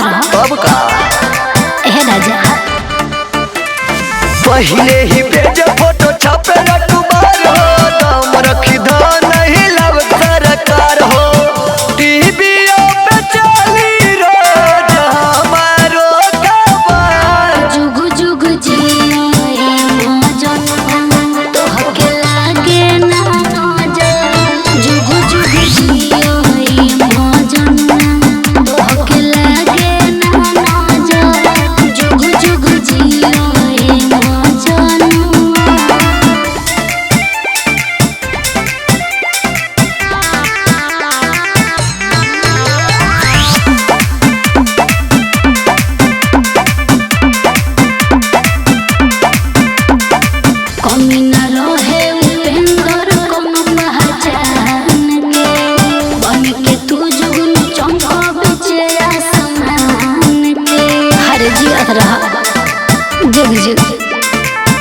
रहा कब का राजा पहले ही पेज फोटो छापे तुम्हार हो दाम रखी धान नहीं लव सरकार हो टीवी पे चली रोज हमारो खबर जुग जुग जियो मौजन तो हके लागे ना नजर जुग जुग जियो मौजन तो हके लागे ना नजर जुग जुग जियो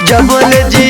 जबल जी